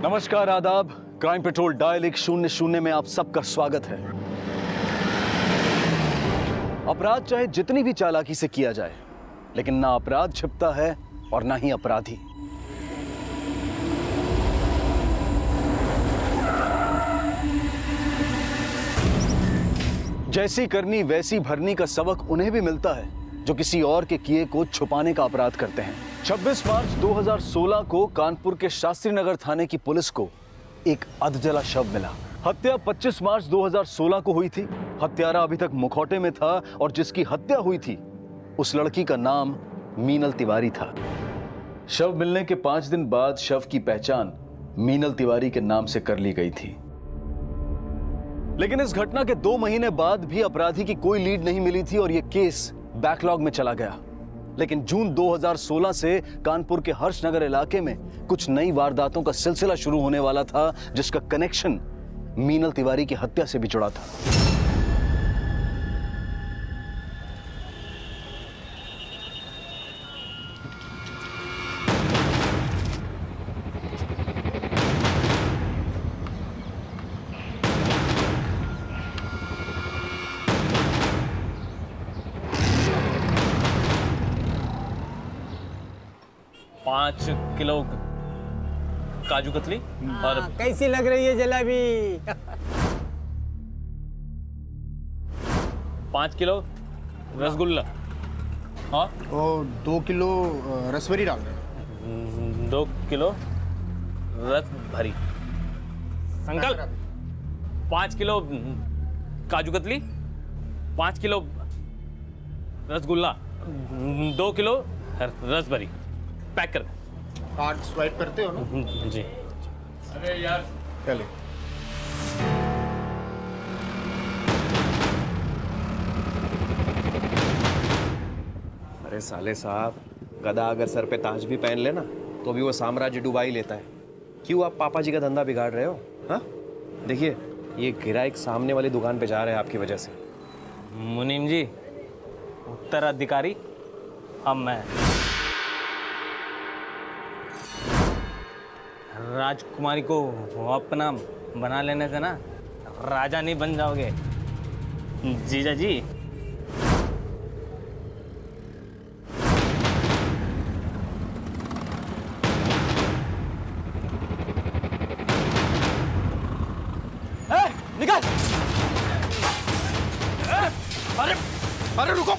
नमस्कार, आदाब। Crime petrol dial 100 में आप सबका स्वागत है। अपराध चाहे जितनी भी चालाकी से किया जाए, लेकिन ना अपराध छिपता है और ना ही अपराधी। जैसी करनी वैसी भरनी का सबक उन्हें भी मिलता है जो किसी और के किए को छुपाने का अपराध करते हैं। 26 मार्च 2016 को कानपुर के शास्त्री नगर थाने की पुलिस को एक अधजला शव मिला। हत्या 25 मार्च 2016 को हुई थी। हत्यारा अभी तक मुखौटे में था और जिसकी हत्या हुई थी उस लड़की का नाम मीनल तिवारी था। शव मिलने के 5 दिन बाद शव की पहचान मीनल तिवारी के नाम से कर ली गई थी। लेकिन इस घटना के 2 महीने बाद भी अपराधी की कोई लीड नहीं मिली थी और यह केस बैकलॉग में चला गया। लेकिन जून 2016 से कानपुर के हर्षनगर इलाके में कुछ नई वारदातों का सिलसिला शुरू होने वाला था, जिसका कनेक्शन मीनल तिवारी की हत्या से भी जुड़ा था। पाँच किलो काजू कतली और कैसी लग रही है जलेबी? 5 किलो रसगुल्ला और 2 किलो रसभरी डाल रहे 2 किलो रस भरी। Uncle 5 kilo kaju katli, 5 kilo rasgulla, 2 kilo रस भरी पैक कर। कार्ड स्वाइप करते हो ना? जी। अरे यार चले। अरे साले साहब, गधा अगर सर पे ताज भी पहन लेना तो भी वो साम्राज्य डुबा ही लेता है। क्यों आप पापा जी का धंधा बिगाड़ रहे हो? हाँ, देखिए ये गिराइक सामने वाली दुकान पे जा रहे हैं आपकी वजह से। मुनीम जी, उत्तराधिकारी अब मैं। राजकुमारी को अपना बना लेने से ना राजा नहीं बन जाओगे जीजा जी। निकाल! अरे अरे रुको!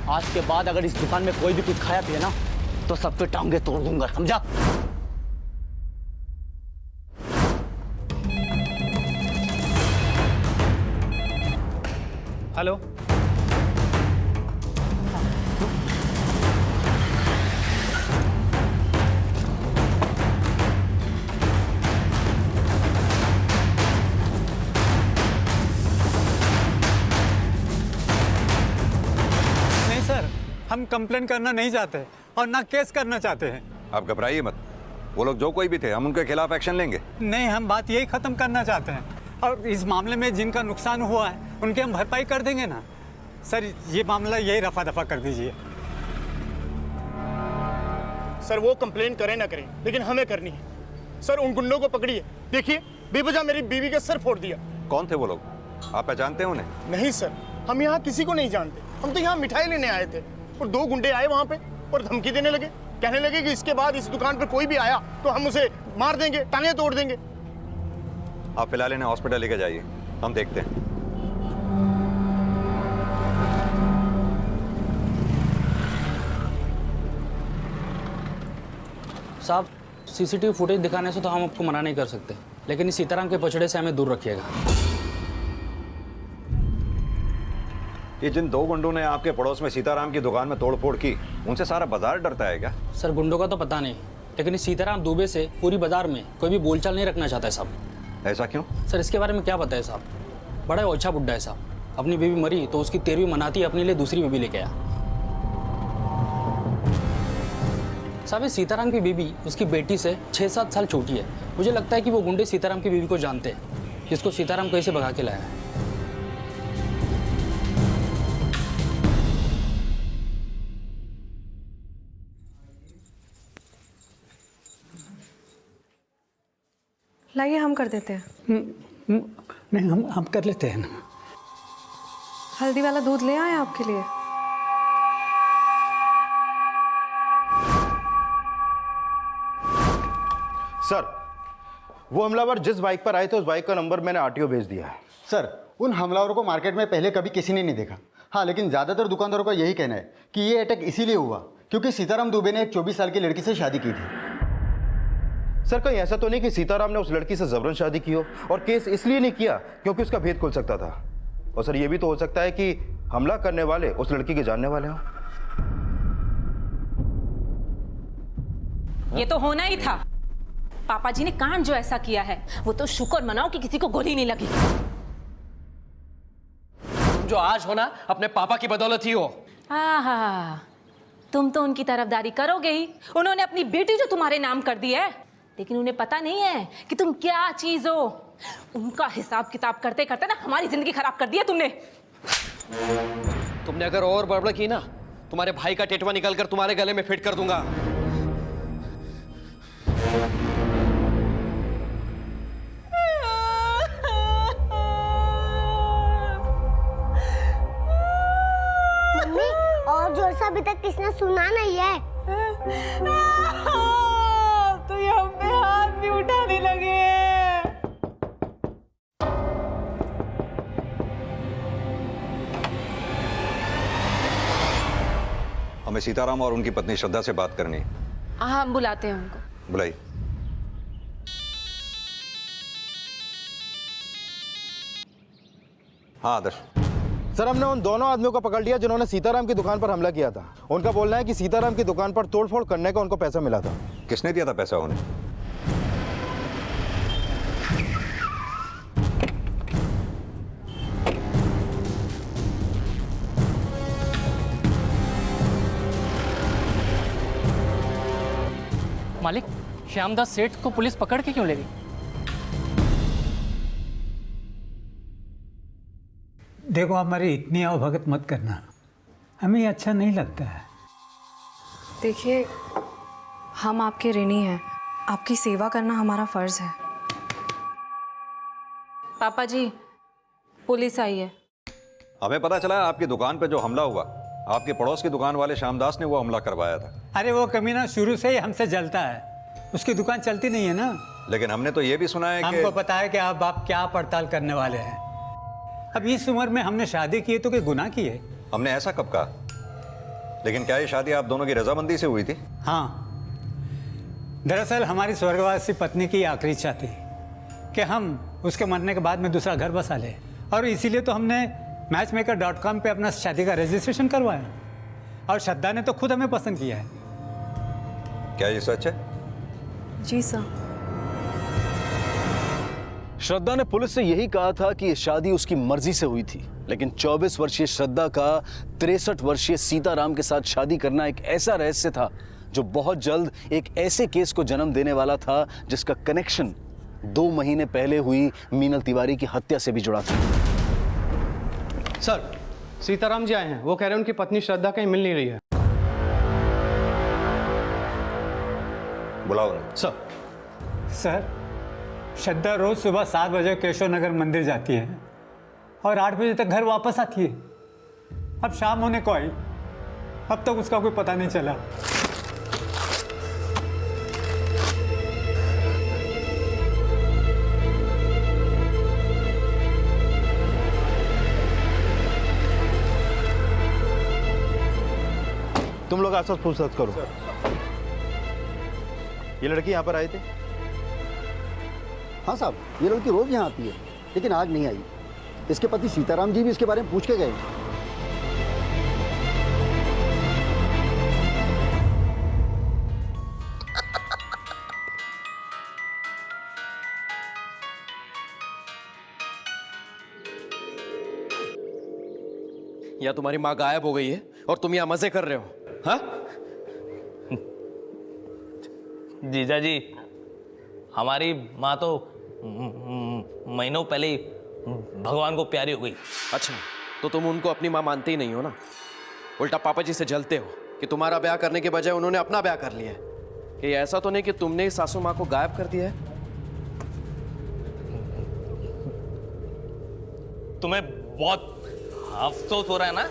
आज के बाद अगर इस दुकान में कोई भी कुछ खाया पिया ना तो सबके टांगे तोड़ दूंगा, समझा? हेलो, हम कंप्लेन करना नहीं चाहते और ना केस करना चाहते हैं। आप घबराइए मत, वो लोग जो कोई भी थे हम उनके खिलाफ एक्शन लेंगे। नहीं, हम बात यही खत्म करना चाहते हैं और इस मामले में जिनका नुकसान हुआ है उनकी हम भरपाई कर देंगे ना। सर ये मामला यही रफा दफा कर दीजिए। सर वो कंप्लेन करें ना करें लेकिन हमें करनी है। सर उन गुंडों को पकड़िए। देखिए बेवजह मेरी बीवी का सर फोड़ दिया। कौन थे वो लोग? आप पहचानते हैं उन्हें? नहीं सर, हम यहाँ किसी को नहीं जानते। हम तो यहाँ मिठाई लेने आए थे और 2 गुंडे आए वहाँ पे और धमकी देने लगे, कहने लगे कि इसके बाद इस दुकान पर कोई भी आया तो हम उसे मार देंगे, टांगे तोड़ देंगे। आप फिलहाल इन्हें हॉस्पिटल लेके जाइए, हम देखते हैं। साहब, सीसीटीवी फुटेज दिखाने से तो हम आपको मना नहीं कर सकते, लेकिन इस सीताराम के पछड़े से हमें दूर रखिएगा। ये जिन 2 गुंडों ने आपके पड़ोस में सीताराम की दुकान में तोड़फोड़ की, उनसे सारा बाजार डरता है क्या? सर गुंडों का तो पता नहीं, लेकिन इस सीताराम दुबे से पूरी बाजार में कोई भी बोलचाल नहीं रखना चाहता है साहब। ऐसा क्यों? सर इसके बारे में क्या पता है साहब? बड़ा ओछा बुड्ढा है साहब। अपनी बीवी मरी तो उसकी 13वीं मनाती अपने लिए दूसरी बीवी लेके आया। साहब ये सीताराम की बीवी उसकी बेटी से 6-7 साल छोटी है। मुझे लगता है कि वो गुंडे सीताराम की बीवी को जानते हैं, जिसको सीताराम कैसे भगा के लाया है। लाइए हम कर देते हैं। नहीं, हम कर लेते हैं ना। हल्दी वाला दूध ले आए आपके लिए। सर, वो हमलावर जिस बाइक पर आए थे उस बाइक का नंबर मैंने आरटीओ भेज दिया है। सर, उन हमलावरों को मार्केट में पहले कभी किसी ने नहीं देखा। हाँ, लेकिन ज़्यादातर दुकानदारों का यही कहना है कि ये अटैक इसीलिए हुआ क्योंकि सीताराम दुबे ने एक 24 साल की लड़की से शादी की थी। सर, कहीं ऐसा तो नहीं कि सीताराम ने उस लड़की से जबरन शादी की हो और केस इसलिए नहीं किया क्योंकि उसका भेद खुल सकता था। और सर, ये भी तो हो सकता है कि हमला करने वाले उस लड़की के जानने वाले हों। ये तो होना ही था। पापा जी ने कांड जो ऐसा किया है वो तो शुक्र मनाओ कि किसी को गोली नहीं लगी। तुम जो आज हो ना, अपने पापा की बदौलत ही हो। आहा, तुम तो उनकी तरफदारी करोगे ही। उन्होंने अपनी बेटी जो तुम्हारे नाम कर दी है, लेकिन उन्हें पता नहीं है कि तुम क्या चीज हो। उनका हिसाब किताब करते करते ना हमारी जिंदगी खराब कर दी है तुमने। तुमने अगर और बड़बड़ की ना, तुम्हारे भाई का टेटवा निकालकर तुम्हारे गले में फिट कर दूंगा। मम्मी, और जोर से अभी तक किसने सुना नहीं है। तो ये हम पे हाथ भी उठाने लगे। हमें सीताराम और उनकी पत्नी श्रद्धा से बात करनी है। हाँ, हम बुलाते हैं उनको। बुलाइए। हाँ आदर्श। सर, हमने उन दोनों आदमियों को पकड़ लिया जिन्होंने सीताराम की दुकान पर हमला किया था। उनका बोलना है कि सीताराम की दुकान पर तोड़फोड़ करने का उनको पैसा मिला था। किसने दिया था पैसा उन्हें? मालिक, श्यामदास सेठ को पुलिस पकड़ के क्यों ले गई? देखो, हमारी इतनी आवभगत मत करना, हमें ये अच्छा नहीं लगता है। देखिए, हम आपके ऋणी हैं। आपकी सेवा करना हमारा फर्ज है। पापा जी, पुलिस आई है। हमें पता चला है आपकी दुकान पे जो हमला हुआ, आपके पड़ोस की दुकान वाले श्यामदास ने वो हमला करवाया था। अरे वो कमीना शुरू से ही हमसे जलता है। उसकी दुकान चलती नहीं है ना। लेकिन हमने तो ये भी सुना है कि हमको पता है कि अब आप क्या पड़ताल करने वाले हैं। अब इस उम्र में हमने शादी की है तो कोई गुनाह की है? हमने ऐसा कब कहा? लेकिन क्या ये शादी आप दोनों की रजामंदी से हुई थी? हाँ, दरअसल हमारी स्वर्गवासी पत्नी की आखिरी इच्छा थी कि हम उसके मरने के बाद में दूसरा घर बसा ले, और इसीलिए तो हमने matchmaker.com पे अपना शादी का रजिस्ट्रेशन करवाया। और श्रद्धा ने तो खुद हमें पसंद किया है। क्या ये सच है? जी सर। श्रद्धा ने पुलिस से यही कहा था कि ये शादी उसकी मर्जी से हुई थी, लेकिन 24 वर्षीय श्रद्धा का 63 वर्षीय सीताराम के साथ शादी करना एक ऐसा रहस्य था जो बहुत जल्द एक ऐसे केस को जन्म देने वाला था जिसका कनेक्शन 2 महीने पहले हुई मीनल तिवारी की हत्या से भी जुड़ा था। सर, सीताराम जी आए हैं। वो कह रहे हैं उनकी पत्नी श्रद्धा कहीं मिल नहीं रही है। बुलाओ उन्हें। सर, श्रद्धा रोज सुबह 7 बजे केशव नगर मंदिर जाती है और 8 बजे तक घर वापस आती है। अब शाम होने को आई, अब तक उसका कोई पता नहीं चला। तुम लोग आसपास पूछताछ करो। ये लड़की यहाँ पर आए थे? हाँ साहब, ये लड़की रोज यहाँ आती है, लेकिन आज नहीं आई। इसके पति सीताराम जी भी इसके बारे में पूछ के गए। या तुम्हारी माँ गायब हो गई है और तुम यहाँ मजे कर रहे हो? हाँ? जीजा जी, हमारी माँ तो महीनों पहले ही भगवान को प्यारी हो गई। अच्छा, तो तुम उनको अपनी माँ मानते ही नहीं हो ना। उल्टा पापा जी से जलते हो कि तुम्हारा ब्याह करने के बजाय उन्होंने अपना ब्याह कर लिया है। कि ऐसा तो नहीं कि तुमने ही सासू माँ को गायब कर दिया है? तुम्हें बहुत अफसोस हो रहा है ना?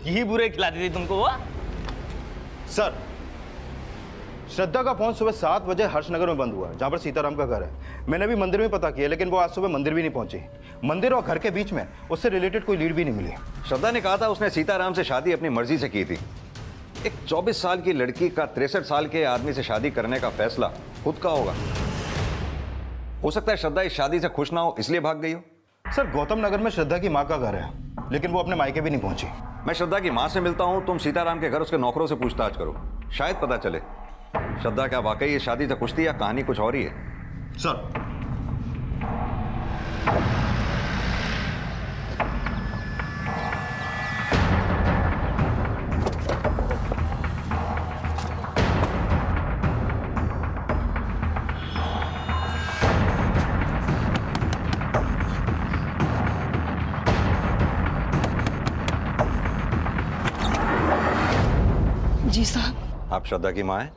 यही बुरे खिलाती थी तुमको वो? सर, श्रद्धा का फोन सुबह 7 बजे हर्षनगर में बंद हुआ, जहां पर सीताराम का घर है। मैंने भी मंदिर में पता किया, लेकिन वो आज सुबह मंदिर भी नहीं पहुंची। मंदिर और घर के बीच में उससे रिलेटेड कोई लीड भी नहीं मिली। श्रद्धा ने कहा था उसने सीताराम से शादी अपनी मर्जी से की थी। एक 24 साल की लड़की का 63 साल के आदमी से शादी करने का फैसला खुद का होगा। हो सकता है श्रद्धा इस शादी से खुश ना हो, इसलिए भाग गई हो। सर, गौतम नगर में श्रद्धा की माँ का घर है, लेकिन वो अपने मायके भी नहीं पहुंची। मैं श्रद्धा की मां से मिलता हूं, तुम सीताराम के घर उसके नौकरों से पूछताछ करो, शायद पता चले श्रद्धा क्या वाकई इस शादी से खुश थी या कहानी कुछ और ही है। सर, जी साहब। आप श्रद्धा की मां हैं?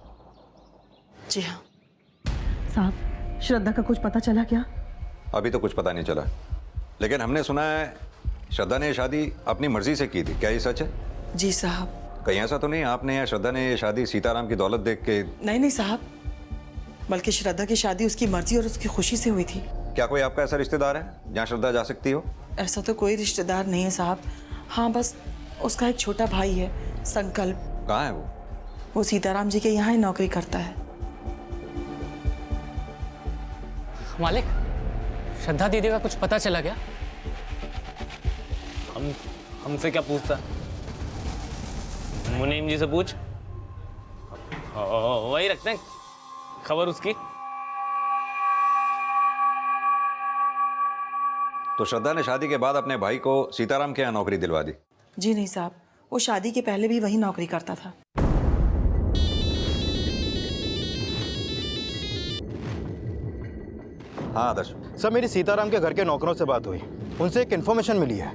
जी हाँ साहब। श्रद्धा का कुछ पता चला क्या? अभी तो कुछ पता नहीं चला, लेकिन हमने सुना है श्रद्धा ने ये शादी अपनी मर्जी से की थी। क्या ये सच है? जी साहब। कहीं ऐसा तो नहीं आपने या श्रद्धा ने ये शादी सीताराम की दौलत देख के? नहीं साहब, बल्कि श्रद्धा की शादी उसकी मर्जी और उसकी खुशी से हुई थी। क्या कोई आपका ऐसा रिश्तेदार है जहाँ श्रद्धा जा सकती हो? ऐसा तो कोई रिश्तेदार नहीं है साहब। हाँ, बस उसका एक छोटा भाई है, संकल्प। कहाँ है वो? वो सीताराम जी के यहाँ ही नौकरी करता है। मालिक, श्रद्धा दीदी का कुछ पता चला क्या? हमसे क्या पूछता? मुनीम जी से पूछ, वही रखते हैं खबर उसकी। तो श्रद्धा ने शादी के बाद अपने भाई को सीताराम के यहाँ नौकरी दिलवा दी? जी नहीं साहब, वो शादी के पहले भी वही नौकरी करता था। हाँ आदर्श। सर, मेरी सीताराम के घर के नौकरों से बात हुई, उनसे एक इन्फॉर्मेशन मिली है।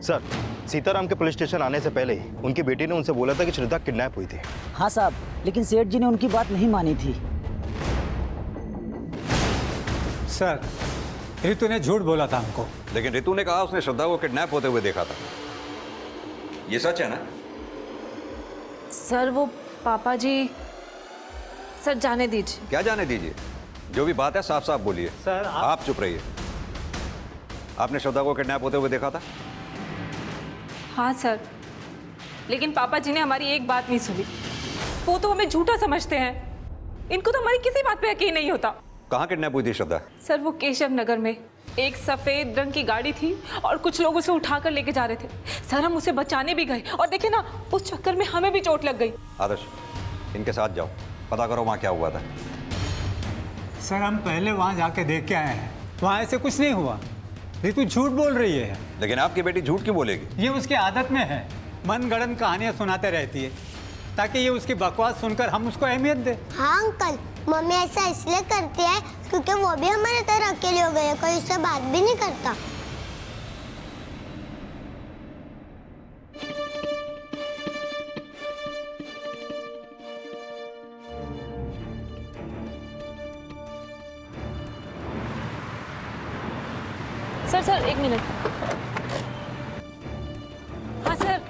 सर, सीताराम के पुलिस स्टेशन आने से पहले ही उनकी बेटी ने उनसे बोला था कि श्रद्धा किडनैप हुई थी। हाँ साहब, लेकिन सेठ जी ने उनकी बात नहीं मानी थी। सर, रितु ने झूठ बोला था हमको। लेकिन रितु ने कहा उसने श्रद्धा को किडनैप होते हुए देखा था। ये सच है ना? सर, वो पापा जी। सर, जाने दीजिए। क्या जाने दीजिए? जो भी बात है साफ साफ बोलिए। सर, आप चुप रहिए। आपने श्रद्धा को किडनैप होते हुए देखा था? हाँ सर, लेकिन पापा जी ने हमारी एक बात नहीं सुनी। वो तो हमें झूठा समझते हैं। इनको तो हमारी किसी बात पे यकीन नहीं होता। कहाँ किडनैप हुई थी श्रद्धा? सर, वो केशव नगर में एक सफेद रंग की गाड़ी थी और कुछ लोग उसे उठाकर लेके जा रहे थे। सर, हम उसे बचाने भी गए और देखे ना, उस चक्कर में हमें भी चोट लग गई। आदर्श, इनके साथ जाओ, पता करो वहाँ क्या हुआ था। सर, हम पहले वहाँ जाके देख के आए हैं, वहाँ ऐसे कुछ नहीं हुआ। रितु झूठ बोल रही है। लेकिन आपकी बेटी झूठ क्यों बोलेगी? ये उसकी आदत में है, मनगढ़ंत कहानियाँ सुनाते रहती है ताकि ये उसकी बकवास सुनकर हम उसको अहमियत दें। हाँ अंकल, मम्मी ऐसा इसलिए करती है क्योंकि वो भी हमारे तरह अकेले हो गए हैं, कोई उससे बात भी नहीं करता। सर, एक मिनट। हाँ सर,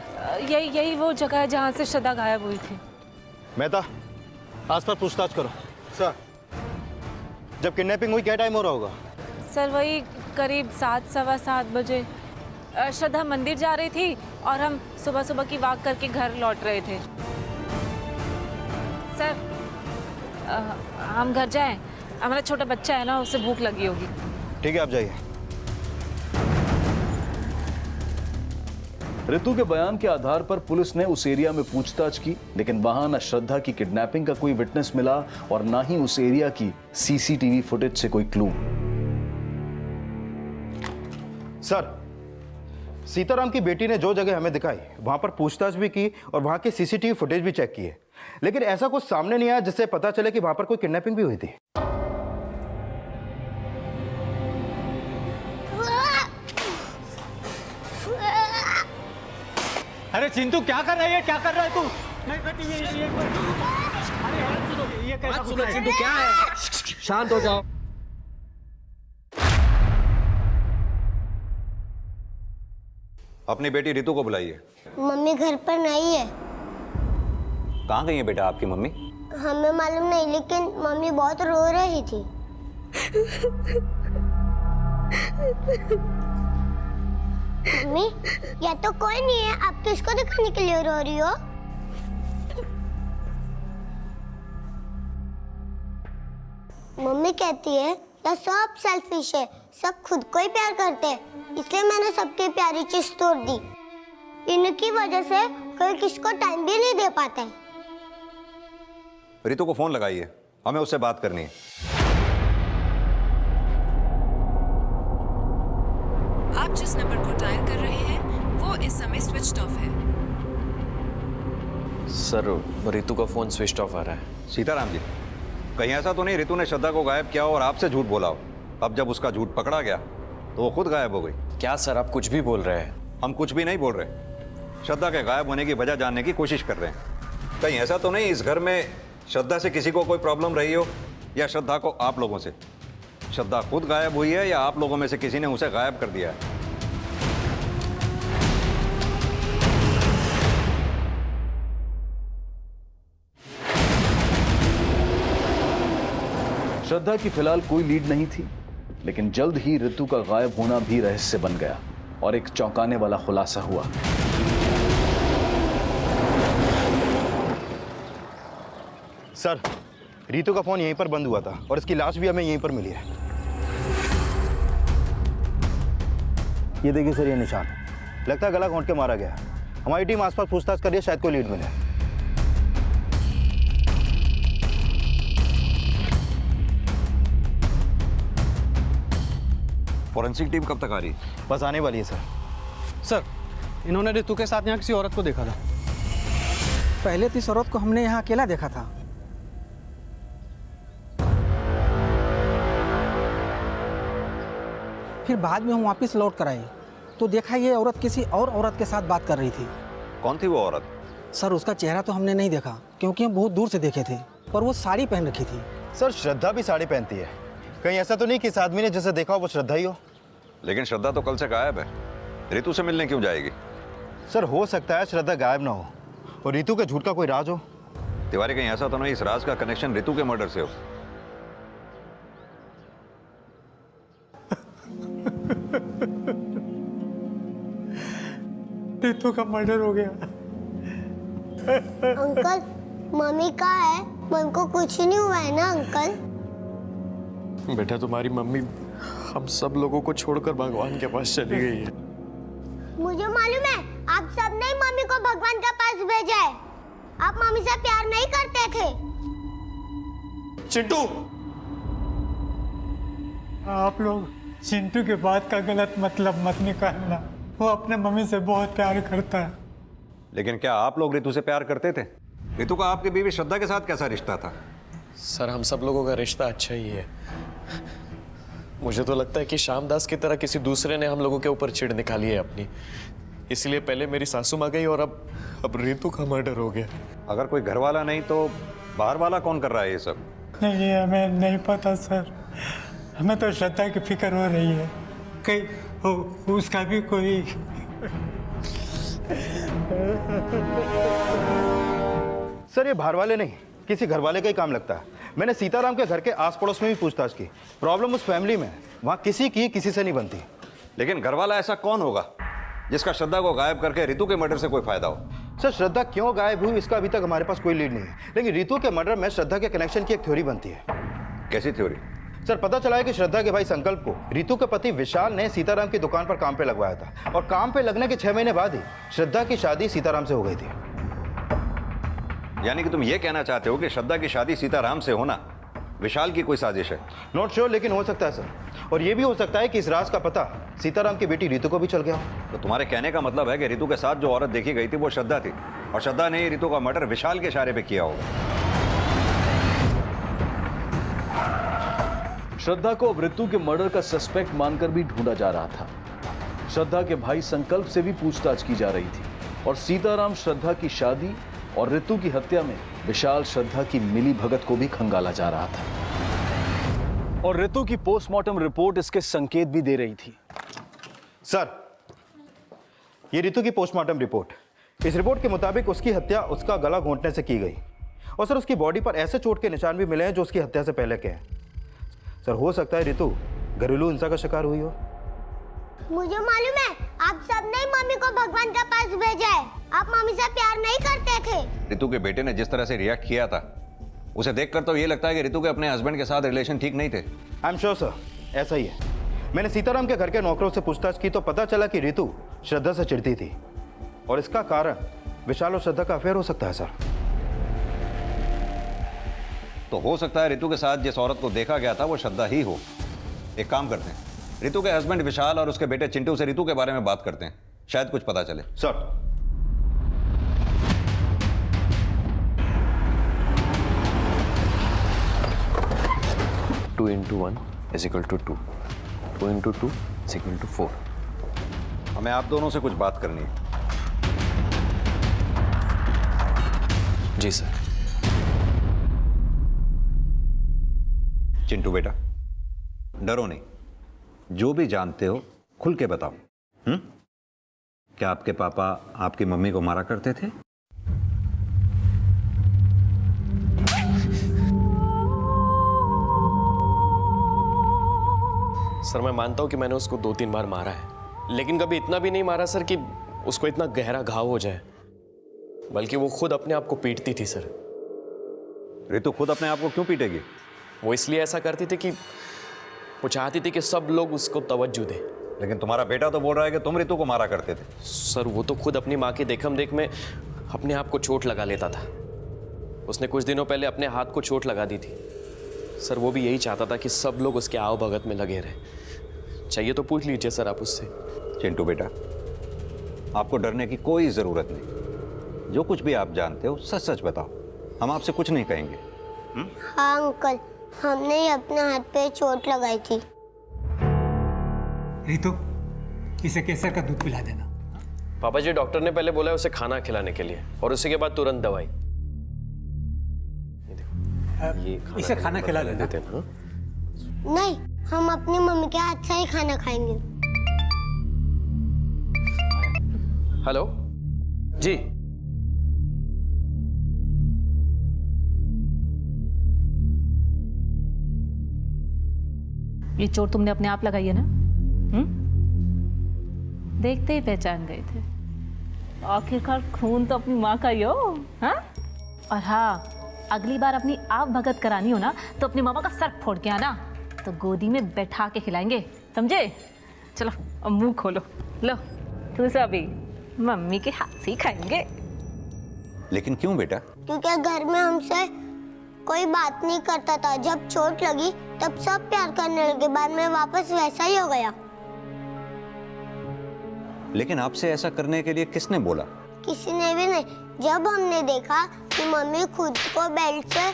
यही वो जगह है जहाँ से श्रद्धा गायब हुई थी। मेहता, आस पास पूछताछ करो। सर, जब किडनैपिंग हुई क्या टाइम हो रहा होगा? सर, वही करीब 7, सवा 7 बजे। श्रद्धा मंदिर जा रही थी और हम सुबह सुबह की वॉक करके घर लौट रहे थे। सर, हम घर जाएं? हमारा छोटा बच्चा है ना, उसे भूख लगी होगी। ठीक है, आप जाइए। रितु के बयान के आधार पर पुलिस ने उस एरिया में पूछताछ की, लेकिन वहां न श्रद्धा की किडनैपिंग का कोई विटनेस मिला और ना ही उस एरिया की सीसीटीवी फुटेज से कोई क्लू। सर, सीताराम की बेटी ने जो जगह हमें दिखाई वहां पर पूछताछ भी की और वहां के सीसीटीवी फुटेज भी चेक किए, लेकिन ऐसा कुछ सामने नहीं आया जिससे पता चले कि वहां पर कोई किडनैपिंग भी हुई थी। अरे चिंटू क्या कर रही है, क्या कर रहा है तू? नहीं बेटी ये अरे ये कैसा सुनो चिंटू, क्या है? शांत हो जाओ। अपनी बेटी रितु को बुलाइए। मम्मी घर पर नहीं है। कहाँ गई है बेटा आपकी मम्मी? हमें मालूम नहीं, लेकिन मम्मी बहुत रो रही थी। मम्मी, या तो कोई नहीं है, आप किसको दिखाने के लिए रो रही हो? मम्मी कहती है या सब सेल्फिश है, सब खुद को ही प्यार करते हैं, इसलिए मैंने सबकी प्यारी चीज तोड़ दी। इनकी वजह से कोई किसको टाइम भी नहीं दे पाता है। रितु को फोन लगाइए, हमें उससे बात करनी है। आप जिस नंबर को डायल कर रहे हैं वो इस समय स्विच ऑफ है। सर रितु का फोन स्विच ऑफ आ रहा है। सीताराम जी, कहीं ऐसा तो नहीं रितु ने श्रद्धा को गायब किया और आपसे झूठ बोला हो? अब जब उसका झूठ पकड़ा गया तो वो खुद गायब हो गई। क्या सर आप कुछ भी बोल रहे हैं? हम कुछ भी नहीं बोल रहे, श्रद्धा के गायब होने की वजह जानने की कोशिश कर रहे हैं। कहीं ऐसा तो नहीं इस घर में श्रद्धा से किसी को कोई प्रॉब्लम रही हो, या श्रद्धा को आप लोगों से? श्रद्धा खुद गायब हुई है या आप लोगों में से किसी ने उसे गायब कर दिया है? श्रद्धा की फिलहाल कोई लीड नहीं थी, लेकिन जल्द ही रितु का गायब होना भी रहस्य बन गया और एक चौंकाने वाला खुलासा हुआ। सर, रितु का फोन यहीं पर बंद हुआ था और इसकी लाश भी हमें यहीं पर मिली है। ये देखिए सर, ये निशान लगता है गला घोंट के मारा गया। हमारी टीम आसपास पूछताछ कर रही है, शायद कोई लीड मिले। फॉरेंसिक टीम कब तक आ रही है? बस आने वाली है सर। सर, इन्होंने रितु के साथ यहाँ किसी औरत को देखा था। पहले तो इस औरत को हमने यहाँ अकेला देखा था। फिर बाद में हम वापस लौट कर आए तो देखा ये औरत किसी और औरत के साथ बात कर रही थी। कौन थी वो औरत? सर उसका चेहरा तो हमने नहीं देखा क्योंकि हम बहुत दूर से देखे थे, पर वो साड़ी पहन रखी थी। सर श्रद्धा भी साड़ी पहनती है, कहीं ऐसा तो नहीं कि इस आदमी ने जिसे देखा हो वो श्रद्धा ही हो? लेकिन श्रद्धा तो कल से गायब है, रितु से मिलने क्यों जाएगी? सर हो सकता है श्रद्धा गायब ना हो और रितु के झूठ का कोई राज हो। तिवारी, कहीं ऐसा तो नहीं इस राज का कनेक्शन रितु के मर्डर से हो? रितु का मर्डर हो गया। अंकल, मम्मी कहाँ है? उनको कुछ नहीं हुआ है ना अंकल? बेटा तुम्हारी मम्मी हम सब लोगों को छोड़कर भगवान के पास चली गई है। मुझे मालूम है, आप सबने मम्मी को भगवान के पास भेजा है। आप मम्मी से प्यार नहीं करते थे। चिंटू, आप लोग चिंटू के बात का गलत मतलब मत निकालना। वो अपने मम्मी से बहुत प्यार करता है। लेकिन क्या आप लोग रितु से प्यार करते थे? रितु का आपकी बीवी श्रद्धा के साथ कैसा रिश्ता था? सर हम सब लोगों का रिश्ता अच्छा ही है। मुझे तो लगता है कि श्यामदास की तरह किसी दूसरे ने हम लोगों के ऊपर चिढ़ निकाली है अपनी, इसलिए पहले मेरी सासू माँ गई और अब रितु का मर्डर हो गया। अगर कोई घर वाला नहीं तो बाहर वाला कौन कर रहा है ये सब? नहीं, ये हमें नहीं पता सर। हमें तो श्रद्धा की फिक्र हो रही है, कहीं उसका भी कोई। सर ये बाहर वाले नहीं, किसी घर वाले का ही काम लगता है। मैंने सीताराम के घर के आस पड़ोस में भी पूछताछ की, प्रॉब्लम उस फैमिली में, वहाँ किसी की किसी से नहीं बनती। लेकिन घर वाला ऐसा कौन होगा जिसका श्रद्धा को गायब करके रितु के मर्डर से कोई फायदा हो? सर श्रद्धा क्यों गायब हुई इसका अभी तक हमारे पास कोई लीड नहीं है, लेकिन रितु के मर्डर में श्रद्धा के कनेक्शन की एक थ्योरी बनती है। कैसी थ्योरी? सर पता चला है कि श्रद्धा के भाई संकल्प को रितु के पति विशाल ने सीताराम की दुकान पर काम पे लगवाया था और काम पे लगने के 6 महीने बाद ही श्रद्धा की शादी सीताराम से हो गई थी। यानी कि तुम ये कहना चाहते हो कि श्रद्धा की शादी सीताराम से होना विशाल की कोई साजिश है? नॉट श्योर, लेकिन हो सकता है सर। और ये भी हो सकता है कि इस राज का पता सीताराम की बेटी रितु को भी चल गया हो। तो तुम्हारे कहने का मतलब है कि रितु के साथ जो औरत देखी गई थी वो श्रद्धा थी और श्रद्धा ने रितु का मर्डर विशाल के इशारे पे किया होगा। श्रद्धा को अब रितु के मर्डर का सस्पेक्ट मानकर भी ढूंढा जा रहा था। श्रद्धा के भाई संकल्प से भी पूछताछ की जा रही थी, और सीताराम श्रद्धा की शादी और रितु की हत्या में विशाल श्रद्धा की मिली भगत को भी खंगाला जा रहा था। और रितु की पोस्टमार्टम रिपोर्ट इसके संकेत भी दे रही थी। सर, ये रितु की पोस्टमार्टम रिपोर्ट, इस रिपोर्ट के मुताबिक उसकी हत्या उसका गला घोंटने से की गई और सर उसकी बॉडी पर ऐसे चोट के निशान भी मिले हैं जो उसकी हत्या से पहले के हैं। सर हो सकता है रितु घरेलू हिंसा का शिकार हुई हो। मुझे मालूम है, आप सबने मम्मी को भगवान के पास भेजा है। आप मम्मी से प्यार नहीं करते थे। रितु के बेटे ने जिस तरह से रिएक्ट किया था, उसे देखकर तो ये लगता है कि रितु के अपने हस्बैंड के साथ रिलेशन ठीक नहीं थे। आई एम श्योर सर, ऐसा ही है। मैंने सीताराम के घर के नौकरों से पूछताछ की तो पता चला कि रितु श्रद्धा से चिढ़ती थी और इसका कारण विशाल और श्रद्धा का अफेयर हो सकता है सर। तो हो सकता है रितु के साथ जिस औरत को देखा गया था वो श्रद्धा ही हो। एक काम करते हैं, रितु के हस्बैंड विशाल और उसके बेटे चिंटू से रितु के बारे में बात करते हैं, शायद कुछ पता चले। Sir, two into 1 is equal to 2, 2 into 2 is equal to 4। हमें आप दोनों से कुछ बात करनी है। जी सर। चिंटू बेटा, डरो नहीं, जो भी जानते हो खुल के बताओ। क्या आपके पापा आपकी मम्मी को मारा करते थे? सर मैं मानता हूं कि मैंने उसको 2-3 बार मारा है, लेकिन कभी इतना भी नहीं मारा सर कि उसको इतना गहरा घाव हो जाए, बल्कि वो खुद अपने आप को पीटती थी सर। रितु खुद अपने आप को क्यों पीटेगी? वो इसलिए ऐसा करती थी कि वो चाहती थी कि सब लोग उसको तवज्जो दें। लेकिन तुम्हारा बेटा तो बोल रहा है कि तुम रितु को मारा करते थे। सर वो तो खुद अपनी माँ की देखम देख में अपने आप को चोट लगा लेता था। उसने कुछ दिनों पहले अपने हाथ को चोट लगा दी थी। सर वो भी यही चाहता था कि सब लोग उसके आओ भगत में लगे रहें। चाहिए तो पूछ लीजिए सर आप उससे। चिंटू बेटा, आपको डरने की कोई जरूरत नहीं। जो कुछ भी आप जानते हो सच सच बताओ, हम आपसे कुछ नहीं कहेंगे। हाँ अंकल, हमने ही अपने हाथ पे चोट लगाई थी। रितु, इसे केसर का दूध पिला देना। पापा जी, डॉक्टर ने पहले बोला है उसे खाना खिलाने के लिए और उसी के बाद तुरंत दवाई। इसे खाना खिला देते हैं। नहीं, हम अपनी मम्मी के हाथ से ही खाना खाएंगे। हेलो जी। ये चोट तुमने अपने आप लगाई है ना? देखते ही पहचान गए थे। आखिरकार खून तो अपनी माँ का ही हो, हाँ? और हाँ, अगली बार अपनी आप भगत करानी हो ना तो अपनी मामा का सर फोड़ के आना, तो गोदी में बैठा के खिलाएंगे, समझे? चलो अब मुंह खोलो, लो दूसरा भी मम्मी के हाथ से ही खाएंगे। लेकिन क्यों बेटा? क्योंकि घर में हमसे कोई बात नहीं करता था। जब चोट लगी तब सब प्यार करने लगे, बाद में वापस वैसा ही हो गया। लेकिन आपसे ऐसा करने के लिए किसने बोला? किसी ने भी नहीं। जब हमने देखा कि मम्मी खुद को बेल्ट से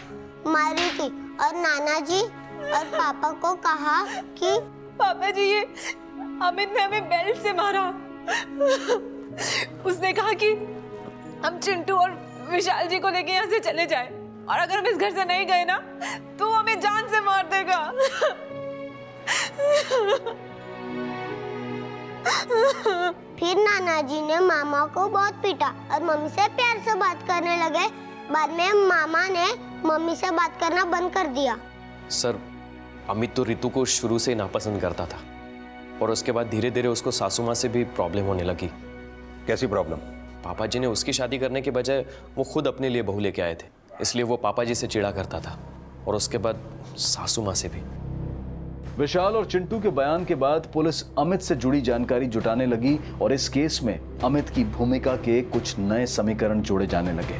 मारी थी और नाना जी और पापा को कहा कि पापा जी, ये अमित ने हमें बेल्ट से मारा। उसने कहा कि हम चिंटू और विशाल जी को लेके यहाँ से चले जाएं, और अगर हम इस घर से नहीं गए ना तो वो हमें जान से मार देगा। फिर नाना जी ने मामा को बहुत पीटा और मम्मी से प्यार से बात करने लगे। बाद में मामा ने मम्मी से बात करना बंद कर दिया। सर अमित तो रितु को शुरू से नापसंद करता था और उसके बाद धीरे धीरे उसको सासू माँ से भी प्रॉब्लम होने लगी। कैसी प्रॉब्लम? पापा जी ने उसकी शादी करने के बजाय वो खुद अपने लिए बहू लेके आए थे, इसलिए वो पापा जी से चिढ़ा करता था और उसके बाद सासू माँ से भी। विशाल और चिंटू के बयान के बाद पुलिस अमित से जुड़ी जानकारी जुटाने लगी और इस केस में अमित की भूमिका के कुछ नए समीकरण जोड़े जाने लगे।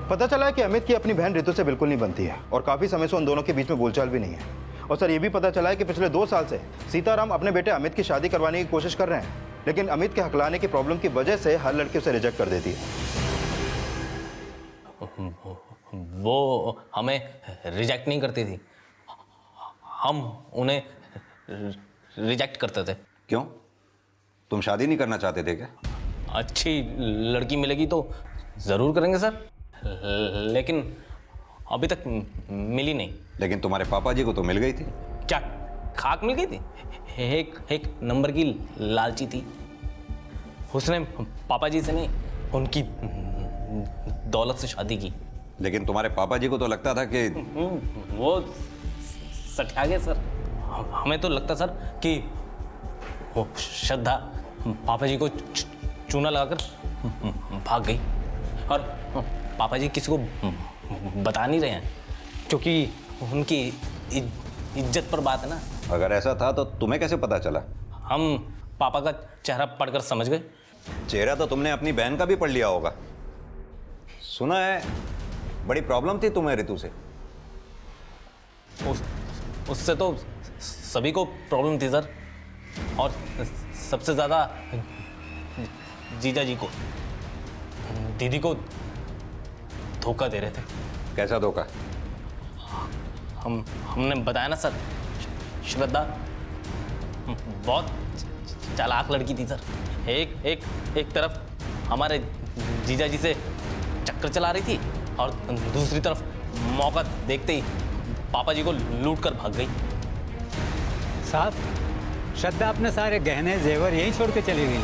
पता चला है कि अमित की अपनी बहन रितु से बिल्कुल नहीं बनती है और काफी समय से उन दोनों के बीच में बोलचाल भी नहीं है। और सर ये भी पता चला है कि पिछले 2 साल से सीताराम अपने बेटे अमित की शादी करवाने की कोशिश कर रहे हैं, लेकिन अमित के हकलाने की प्रॉब्लम की वजह से हर लड़की उसे रिजेक्ट कर देती है। वो हमें रिजेक्ट नहीं करती थी, हम उन्हें रिजेक्ट करते थे। क्यों? तुम शादी नहीं करना चाहते थे क्या? अच्छी लड़की मिलेगी तो ज़रूर करेंगे सर, लेकिन अभी तक मिली नहीं। लेकिन तुम्हारे पापा जी को तो मिल गई थी। क्या खाक मिल गई थी? एक नंबर की लालची थी। उसने पापा जी से नहीं, उनकी दौलत से शादी की। लेकिन तुम्हारे पापा जी को तो लगता था कि वो सठा गए सर। हमें तो लगता सर कि वो श्रद्धा पापा जी को चूना लगाकर भाग गई, और पापा जी किसी को बता नहीं रहे हैं क्योंकि उनकी इज्जत पर बात है ना। अगर ऐसा था तो तुम्हें कैसे पता चला? हम पापा का चेहरा पढ़कर समझ गए। चेहरा तो तुमने अपनी बहन का भी पढ़ लिया होगा। सुना है बड़ी प्रॉब्लम थी तुम्हें रितु से। उससे तो सभी को प्रॉब्लम थी सर, और सबसे ज़्यादा जीजा जी को। दीदी को धोखा दे रहे थे। कैसा धोखा? हमने बताया ना सर, श्रद्धा बहुत चालाक लड़की थी सर। एक तरफ हमारे जीजा जी से चक्कर चला रही थी, और दूसरी तरफ मौका देखते ही पापा जी को लूट कर भाग गई। साहब, श्रद्धा अपने सारे गहने जेवर यहीं छोड़ के चली गई,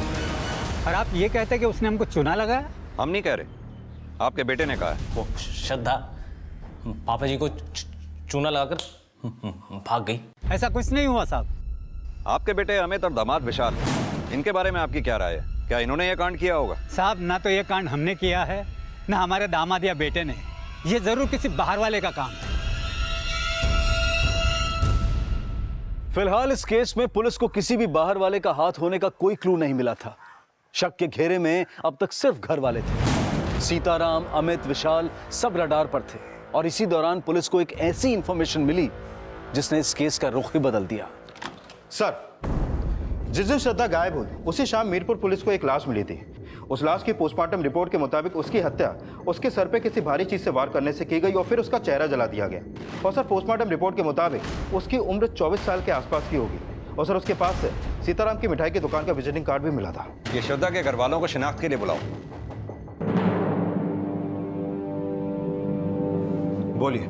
और आप ये कहते कि उसने हमको चूना लगाया? हम नहीं कह रहे, आपके बेटे ने कहा है। वो श्रद्धा पापा जी को चूना लगाकर भाग गई। ऐसा कुछ नहीं हुआ साहब। आपके बेटे अमित और दामाद विशाल, इनके बारे में आपकी क्या राय है? क्या इन्होंने ये कांड किया होगा? साहब, ना तो ये कांड हमने किया है, ना हमारे दामाद या बेटे ने। ये जरूर किसी बाहर वाले का काम है। फिलहाल इस केस में पुलिस को किसी भी बाहर वाले का हाथ होने का कोई क्लू नहीं मिला था। शक के घेरे में अब तक सिर्फ घर वाले थे। सीताराम, अमित, विशाल सब रडार पर थे, और इसी दौरान पुलिस को एक ऐसी इंफॉर्मेशन मिली जिसने इस केस का रुख ही बदल दिया। सर, जिस दिन श्रद्धा गायब हुई उसी शाम मीरपुर पुलिस को एक लाश मिली थी। उस लाश की पोस्टमार्टम रिपोर्ट के मुताबिक उसकी हत्या उसके सर पे किसी भारी चीज से वार करने से की गई, और फिर उसका चेहरा जला दिया गया। और सर, पोस्टमार्टम रिपोर्ट के मुताबिक उसकी उम्र 24 साल के आसपास की होगी। और सर, उसके पास से सीताराम की मिठाई की दुकान का विजिटिंग कार्ड भी मिला था। ये श्रद्धा के घर वालों को शिनाख्त के लिए बुलाओ। बोलिए।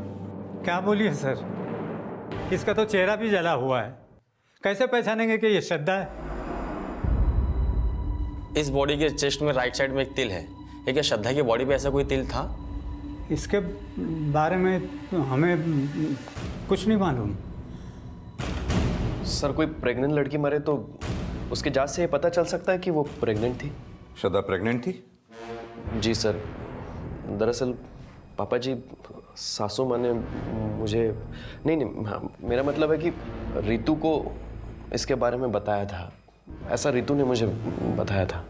क्या बोलिए सर, इसका तो चेहरा भी जला हुआ है। कैसे पहचानेंगे कि ये श्रद्धा है? इस बॉडी के चेस्ट में राइट साइड में एक तिल है। ये क्या श्रद्धा की बॉडी पे ऐसा कोई तिल था? इसके बारे में तो हमें कुछ नहीं मालूम। सर, कोई प्रेग्नेंट लड़की मरे तो उसके जांच से ये पता चल सकता है कि वो प्रेग्नेंट थी। श्रद्धा प्रेग्नेंट थी? जी सर, दरअसल पापा जी सासू माँ ने मुझे नहीं, मेरा मतलब है कि रितु को इसके बारे में बताया था। ऐसा रितु ने मुझे बताया था।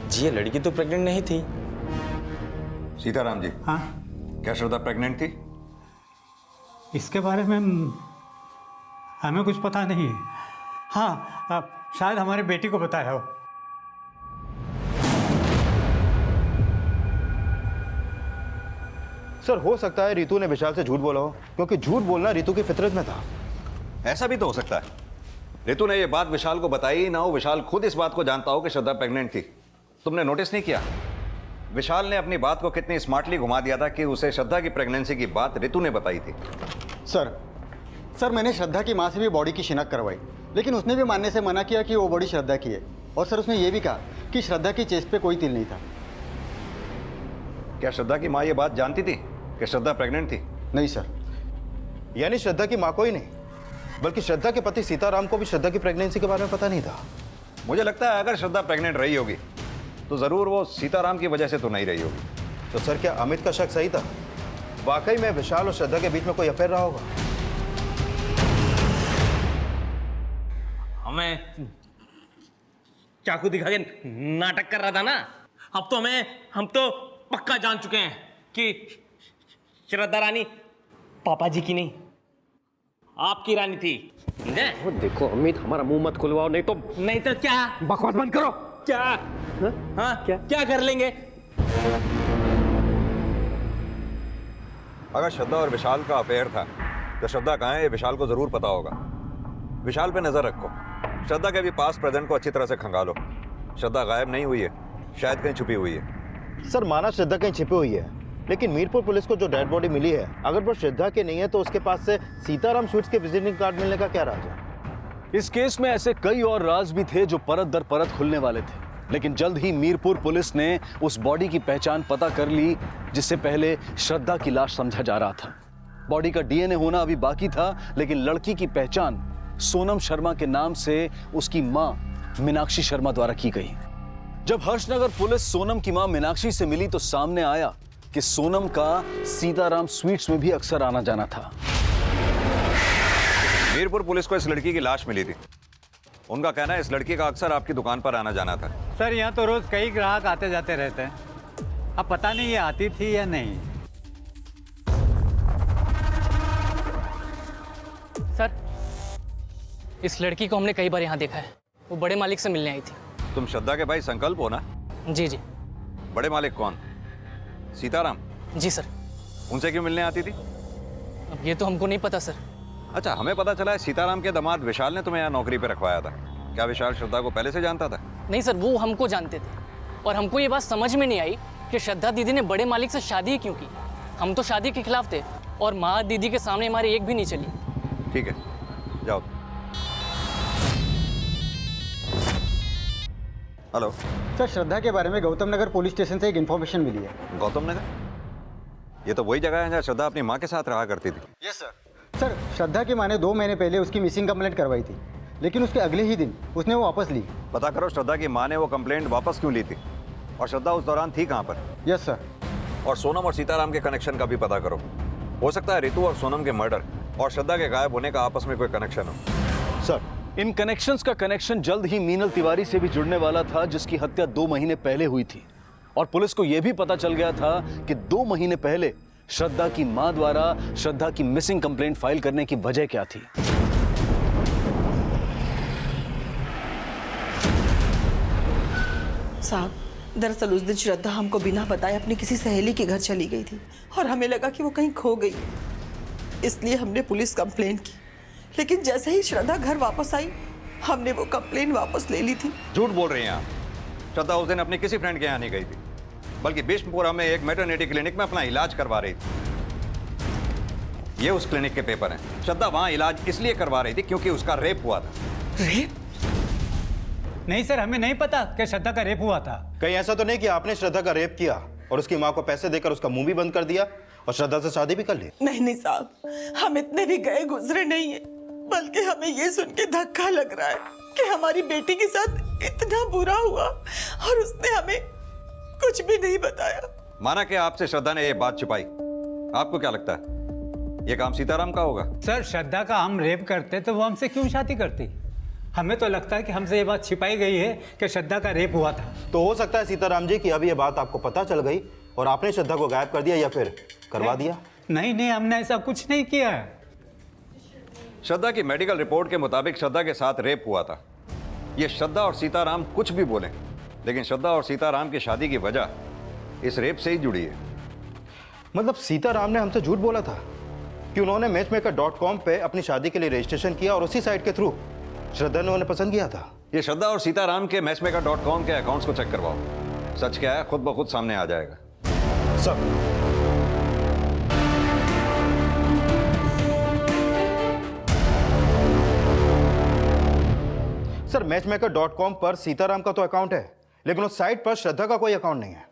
जी, ये लड़की तो प्रेग्नेंट नहीं थी। सीताराम जी, हाँ, क्या श्रद्धा प्रेग्नेंट थी? इसके बारे में हमें कुछ पता नहीं है। हाँ, शायद हमारी बेटी को बताया हो। सर, हो सकता है रितु ने विशाल से झूठ बोला हो, क्योंकि झूठ बोलना रितु की फितरत में था। ऐसा भी तो हो सकता है रितु ने ये बात विशाल को बताई ना हो, विशाल खुद इस बात को जानता हो कि श्रद्धा प्रेग्नेंट थी। तुमने नोटिस नहीं किया विशाल ने अपनी बात को कितनी स्मार्टली घुमा दिया था कि उसे श्रद्धा की प्रेगनेंसी की बात रितु ने बताई थी। सर मैंने श्रद्धा की माँ से भी बॉडी की शिनाख्त करवाई, लेकिन उसने भी मानने से मना किया कि वो बॉडी श्रद्धा की है। और सर, उसने ये भी कहा कि श्रद्धा की चेस्ट पे कोई तिल नहीं था। क्या श्रद्धा की माँ ये बात जानती थी कि श्रद्धा प्रेग्नेंट थी? नहीं सर। यानी श्रद्धा की माँ को ही नहीं, बल्कि श्रद्धा के पति सीताराम को भी श्रद्धा की प्रेगनेंसी के बारे में पता नहीं था। मुझे लगता है अगर श्रद्धा प्रेग्नेंट रही होगी तो जरूर वो सीताराम की वजह से तो नहीं रही होगी। तो सर, क्या अमित का शक सही था? वाकई में विशाल और श्रद्धा के बीच में कोई अफेयर रहा होगा? हमें चाकू दिखा के नाटक कर रहा था ना। अब तो हम तो पक्का जान चुके हैं कि श्रद्धा रानी पापा जी की नहीं, आपकी रानी थी। वो देखो अमित, हमारा मुंह मत खुलवाओ, नहीं तो क्या? बकवास बंद करो। क्या? हाँ, क्या कर लेंगे? अगर श्रद्धा और विशाल का अफेयर था तो श्रद्धा कहाँ है ये विशाल को जरूर पता होगा। विशाल पे नजर रखो, श्रद्धा के भी पास प्रेजेंट को अच्छी तरह से खंगालो। श्रद्धा गायब नहीं हुई है, शायद कहीं छुपी हुई है। सर माना श्रद्धा कहीं छिपी हुई है, लेकिन मीरपुर पुलिस को जो डेड बॉडी मिली है, अगर वो श्रद्धा की नहीं है तो उसके पास से सीताराम स्वीट्स के विजिटिंग कार्ड मिलने का क्या राज है? इस केस में ऐसे कई और राज भी थे जो परत दर परत खुलने वाले थे, लेकिन जल्द ही मीरपुर पुलिस ने उस बॉडी की पहचान पता कर ली जिससे पहले श्रद्धा की लाश समझा जा रहा था। बॉडी का डीएनए होना अभी बाकी था, लेकिन लड़की की पहचान सोनम शर्मा के नाम से उसकी मां मीनाक्षी शर्मा द्वारा की गई। जब हर्षनगर पुलिस सोनम की मां मीनाक्षी से मिली तो सामने आया कि सोनम का सीताराम स्वीट्स में भी अक्सर आना जाना था। मीरपुर पुलिस को इस लड़की की लाश मिली थी। उनका कहना है इस लड़की का अक्सर आपकी दुकान पर आना जाना था। सर यहाँ तो रोज कई ग्राहक आते जाते रहते हैं, अब पता नहीं ये आती थी या नहीं। सर, इस लड़की को हमने कई बार यहाँ देखा है। वो बड़े मालिक से मिलने आई थी। तुम श्रद्धा के भाई संकल्प हो ना? जी जी। बड़े मालिक कौन? सीताराम? जी सर। उनसे क्यों मिलने आती थी? अब ये तो हमको नहीं पता सर। अच्छा, हमें पता चला है सीताराम के दामाद विशाल ने तुम्हें यहाँ नौकरी पे रखवाया था। क्या विशाल श्रद्धा को पहले से जानता था? नहीं सर, वो हमको जानते थे और हमको ये बात समझ में नहीं आई कि श्रद्धा दीदी ने बड़े मालिक से शादी क्यों की। हम तो शादी के खिलाफ थे और माँ दीदी के सामने हमारी एक भी नहीं चली। ठीक है, जाओ। हेलो सर, श्रद्धा के बारे में गौतम नगर पुलिस स्टेशन से एक इन्फॉर्मेशन मिली है। गौतम नगर? ये तो वही जगह है जहाँ श्रद्धा अपनी माँ के साथ रहा करती थी। Yes sir. सर, श्रद्धा की माँ ने 2 महीने पहले उसकी मिसिंग कंप्लेंट करवाई थी, लेकिन उसके अगले ही दिन उसने वो वापस ली। पता करो श्रद्धा की माँ ने वो कंप्लेंट वापस क्यों ली थी और श्रद्धा उस दौरान थी कहाँ पर। Yes sir. और सोनम और सीताराम के कनेक्शन का भी पता करो। हो सकता है रितु और सोनम के मर्डर और श्रद्धा के गायब होने का आपस में कोई कनेक्शन हो। सर, इन कनेक्शंस का कनेक्शन जल्द ही मीनल तिवारी से भी जुड़ने वाला था, जिसकी हत्या 2 महीने पहले हुई थी। और पुलिस को यह भी पता चल गया था कि 2 महीने पहले श्रद्धा की मां द्वारा श्रद्धा की मिसिंग कंप्लेंट फाइल करने की वजह क्या थी। साहब, दरअसल उस दिन श्रद्धा हमको बिना बताए अपनी किसी सहेली के घर चली गई थी और हमें लगा कि वो कहीं खो गई, इसलिए हमने पुलिस कंप्लेंट की। लेकिन जैसे ही श्रद्धा घर वापस आई, हमने वो कंप्लेंट वापस ले ली थी। झूठ बोल रही हैं आप। श्रद्धा उस दिन अपनी किसी फ्रेंड के यहाँ नहीं गई थी, बल्कि बिष्णुपुरा में एक मैटरनिटी क्लिनिक में अपना इलाज करवा रही थी। ये उस क्लिनिक के पेपर हैं। श्रद्धा वहाँ इलाज इसलिए करवा रही थी क्योंकि उसका रेप हुआ था। रेप? नहीं सर, हमें नहीं पता कि श्रद्धा का रेप हुआ था। कहीं ऐसा तो नहीं कि आपने श्रद्धा का रेप किया और उसकी माँ को पैसे देकर उसका मुंह भी बंद कर दिया और श्रद्धा से शादी भी कर ली? नहीं साहब, हम इतने भी गए गुजरे नहीं है, बल्कि हमें ये सुन के धक्का लग रहा है कि हमारी बेटी के साथ इतना बुरा हुआ और उसने हमें कुछ भी नहीं बताया। माना कि आपसे श्रद्धा ने ये बात छिपाई, आपको क्या लगता है ये काम सीताराम का होगा? सर, श्रद्धा का हम रेप करते तो वो हमसे क्यों शादी करती? हमें तो लगता है कि हमसे ये बात छिपाई गई है कि श्रद्धा का रेप हुआ था। तो हो सकता है सीताराम जी कि अब ये बात आपको पता चल गई और आपने श्रद्धा को गायब कर दिया या फिर करवा दिया। नहीं, हमने ऐसा कुछ नहीं किया है। श्रद्धा की मेडिकल रिपोर्ट के मुताबिक श्रद्धा के साथ रेप हुआ था। ये श्रद्धा और सीताराम कुछ भी बोलें, लेकिन श्रद्धा और सीताराम की शादी की वजह इस रेप से ही जुड़ी है। मतलब सीताराम ने हमसे झूठ बोला था कि उन्होंने मैचमेकर.com पे अपनी शादी के लिए रजिस्ट्रेशन किया और उसी साइट के थ्रू श्रद्धा ने उन्हें पसंद किया था। ये श्रद्धा और सीताराम के मैचमेकर.com के अकाउंट्स को चेक करवाओ। सच क्या है खुद ब खुद सामने आ जाएगा। सर, मैचमेकर.com पर सीताराम का तो अकाउंट है, लेकिन उस साइट पर श्रद्धा का कोई अकाउंट नहीं है।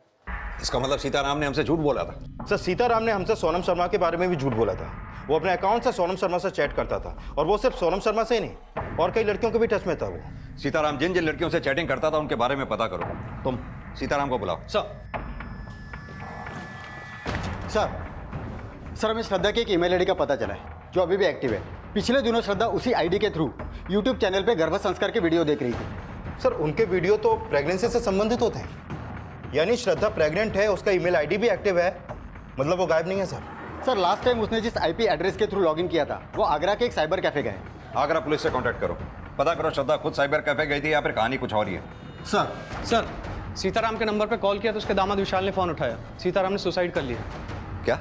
इसका मतलब सीताराम ने हमसे झूठ बोला था। सर, सीताराम ने हमसे सोनम शर्मा के बारे में भी झूठ बोला था। वो अपने अकाउंट से सोनम शर्मा से चैट करता था, और वो सिर्फ सोनम शर्मा से ही नहीं और कई लड़कियों के भी टच में था। वो सीताराम जिन जिन लड़कियों से चैटिंग करता था उनके बारे में पता करो। तुम सीताराम को बुलाओ। सर, हमें श्रद्धा की एक ईमेल आईडी का पता चला है जो अभी भी एक्टिव है। पिछले दिनों श्रद्धा उसी आईडी के थ्रू यूट्यूब चैनल पे गर्भ संस्कार के वीडियो देख रही थी। सर, उनके वीडियो तो प्रेगनेंसी से संबंधित होते हैं, यानी श्रद्धा प्रेग्नेंट है, उसका ईमेल आईडी भी एक्टिव है, मतलब वो गायब नहीं है। सर, लास्ट टाइम उसने जिस आईपी एड्रेस के थ्रू लॉगिन किया था वो आगरा के एक साइबर कैफे गए। आगरा पुलिस से कांटेक्ट करो, पता करो श्रद्धा खुद साइबर कैफे गई थी या फिर कहानी कुछ और ही है। सर, सीताराम के नंबर पे कॉल किया तो उसके दामाद विशाल ने फोन उठाया। सीताराम ने सुसाइड कर लिया। क्या?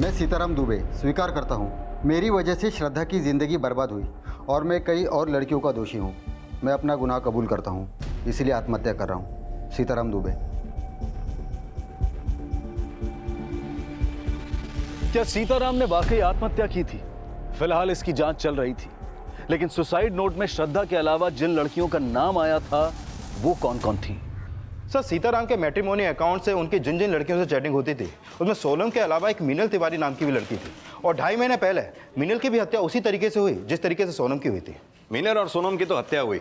मैं सीताराम दुबे स्वीकार करता हूँ, मेरी वजह से श्रद्धा की ज़िंदगी बर्बाद हुई और मैं कई और लड़कियों का दोषी हूँ। मैं अपना गुनाह कबूल करता हूँ, इसीलिए आत्महत्या कर रहा हूँ। सीताराम दुबे। क्या सीताराम ने वाकई आत्महत्या की थी? फिलहाल इसकी जांच चल रही थी, लेकिन सुसाइड नोट में श्रद्धा के अलावा जिन लड़कियों का नाम आया था वो कौन कौन थी? सर, सीताराम के मैट्रिमोनी अकाउंट से उनकी जिन जिन लड़कियों से चैटिंग होती थी उसमें सोनम के अलावा एक मीनल तिवारी नाम की भी लड़की थी, और 2.5 महीने पहले मीनल की भी हत्या उसी तरीके से हुई जिस तरीके से सोनम की हुई थी। मीनल और सोनम की तो हत्या हुई,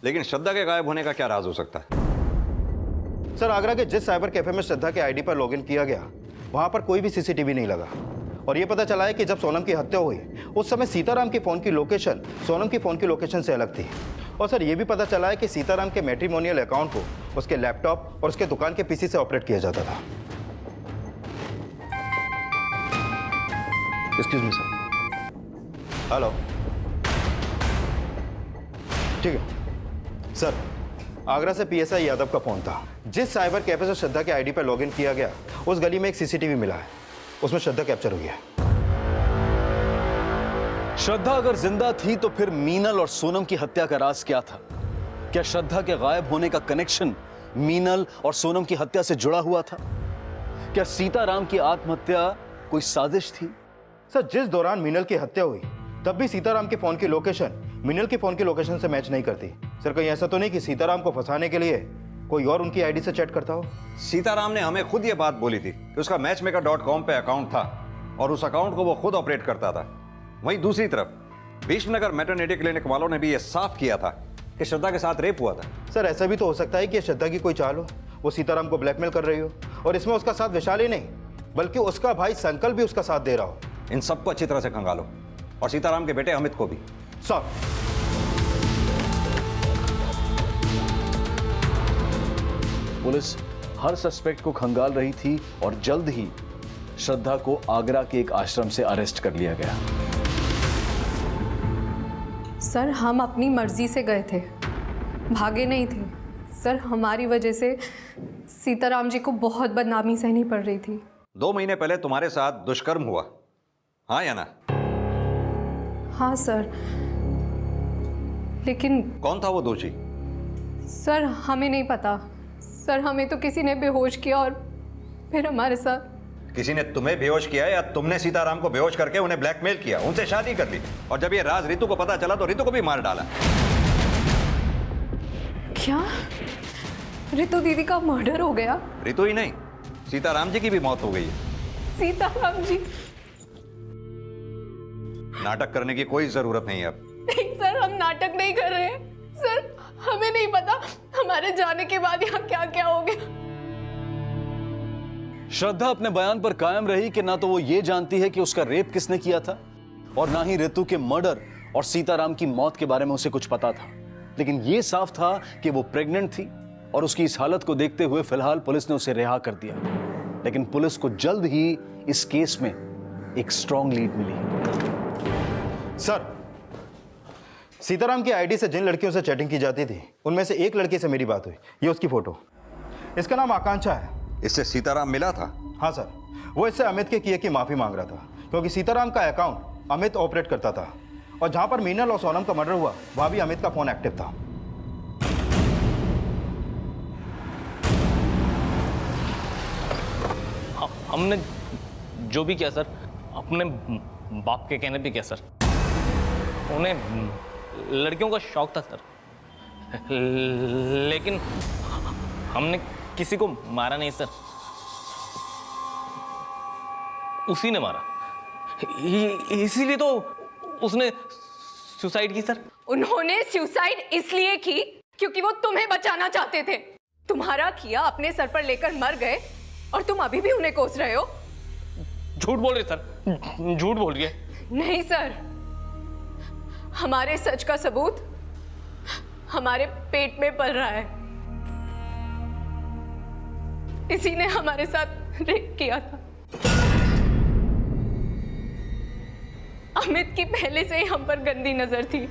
लेकिन श्रद्धा के गायब होने का क्या राज हो सकता है? सर, आगरा के जिस साइबर कैफे में श्रद्धा के आईडी पर लॉगिन किया गया वहां पर कोई भी सीसीटीवी नहीं लगा, और ये पता चला है कि जब सोनम की हत्या हुई उस समय सीताराम की फ़ोन की लोकेशन सोनम की फ़ोन की लोकेशन से अलग थी। और सर, ये भी पता चला है कि सीताराम के मैट्रिमोनियल अकाउंट को उसके लैपटॉप और उसके दुकान के पीसी से ऑपरेट किया जाता था। Excuse me sir. हेलो, ठीक है सर। आगरा से पीएसआई यादव का फोन था। जिस साइबर कैफे से श्रद्धा के आईडी पर लॉगिन किया गया उस गली में एक सीसीटीवी मिला है, उसमें श्रद्धा कैप्चर हुई है। श्रद्धा अगर जिंदा थी तो फिर मीनल और सोनम की हत्या का राज क्या था? क्या श्रद्धा के गायब होने का कनेक्शन मीनल और सोनम की हत्या से जुड़ा हुआ था? क्या सीताराम की आत्महत्या कोई साजिश थी? सर, जिस दौरान मीनल की हत्या हुई तब भी सीताराम के फोन की लोकेशन मीनल की फोन की लोकेशन से मैच नहीं करती। सर, कहीं ऐसा तो नहीं कि सीताराम को फंसाने के लिए कोई और उनकी आईडी से चैट करता हो? सीताराम ने हमें खुद ये बात बोली थी कि उसका मैचमेकर.com पे अकाउंट था और उस अकाउंट को वो खुद ऑपरेट करता था। वहीं दूसरी तरफ भीष्मनगर मैटरनिटी क्लिनिक वालों ने भी ये साफ किया था कि श्रद्धा के साथ रेप हुआ था। सर, ऐसा भी तो हो सकता है कि श्रद्धा की कोई चाल हो, वो सीताराम को ब्लैकमेल कर रही हो, और इसमें उसका साथ विशाल ही नहीं बल्कि उसका भाई संकल्प भी उसका साथ दे रहा हो। इन सबको अच्छी तरह से खंगालो, और सीताराम के बेटे अमित को भी। सर, पुलिस हर सस्पेक्ट को खंगाल रही थी और जल्द ही श्रद्धा को आगरा के एक आश्रम से अरेस्ट कर लिया गया। सर, हम अपनी मर्जी से गए थे, भागे नहीं थे। सर, हमारी वजह से सीताराम जी को बहुत बदनामी सहनी पड़ रही थी। 2 महीने पहले तुम्हारे साथ दुष्कर्म हुआ, हाँ या ना? हाँ सर, लेकिन कौन था वो दोषी? सर, हमें नहीं पता। सर, हमें तो किसी ने बेहोश किया और फिर हमारे साथ। किसी ने तुम्हें बेहोश किया या तुमने सीताराम को बेहोश करके उन्हें ब्लैकमेल किया, उनसे शादी कर ली, और जब ये राज रितु को पता चला तो रितु को भी मार डाला? क्या रितु दीदी का मर्डर हो गया? रितु ही नहीं, सीताराम जी की भी मौत हो गई है। सीताराम जी? नाटक करने की कोई जरूरत नहीं है अब। नहीं सर, हम नाटक नहीं कर रहे हैं। सर, हमें नहीं पता हमारे जाने के बाद यहाँ क्या क्या हो गया। श्रद्धा अपने बयान पर कायम रही कि ना तो वो ये जानती है कि उसका रेप किसने किया था, और ना ही रितु के मर्डर और सीताराम की मौत के बारे में उसे कुछ पता था। लेकिन ये साफ था कि वो प्रेग्नेंट थी, और उसकी इस हालत को देखते हुए फिलहाल पुलिस ने उसे रिहा कर दिया। लेकिन पुलिस को जल्द ही इस केस में एक स्ट्रॉन्ग लीड मिली। सर, सीताराम की आईडी से जिन लड़कियों से चैटिंग की जाती थी उनमें से एक लड़की से मेरी बात हुई। ये उसकी फोटो, इसका नाम आकांक्षा है। इससे सीताराम मिला था? हाँ सर, वो इससे अमित के किए की माफी मांग रहा था, क्योंकि सीताराम का अकाउंट अमित ऑपरेट करता था, और जहां पर मीनल और सोनम का मर्डर हुआ वहां भी अमित का फोन एक्टिव था। हमने जो भी किया सर, अपने बाप के कहने पे किया सर। उन्हें लड़कियों का शौक था सर, लेकिन हमने किसी को मारा नहीं सर, उसी ने मारा। इसीलिए तो उसने सुसाइड की सर। उन्होंने सुसाइड इसलिए की क्योंकि वो तुम्हें बचाना चाहते थे। तुम्हारा किया अपने सर पर लेकर मर गए और तुम अभी भी उन्हें कोस रहे हो। झूठ बोल रहे सर, झूठ बोल रही है। नहीं सर, हमारे सच का सबूत हमारे पेट में पल रहा है। इसी ने हमारे साथ रेप किया था। अमित की पहले से ही हम पर गंदी नजर थी,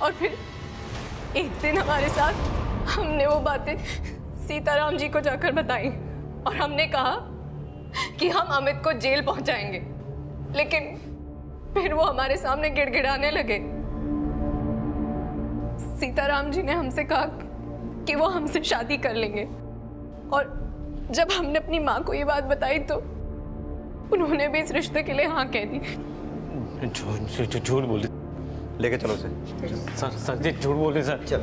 और फिर एक दिन हमारे साथ हमने वो बातें सीताराम जी को जाकर बताई, और हमने कहा कि हम अमित को जेल पहुंचाएंगे। लेकिन फिर वो हमारे सामने गिड़गिड़ाने लगे। सीताराम जी ने हमसे कहा कि वो हमसे शादी कर लेंगे, और जब हमने अपनी माँ को ये बात बताई तो उन्होंने भी इस रिश्ते के लिए हाँ कह दी। झूठ बोल लेके चलो उसे। सर जी झूठ बोल रहे सर। चल।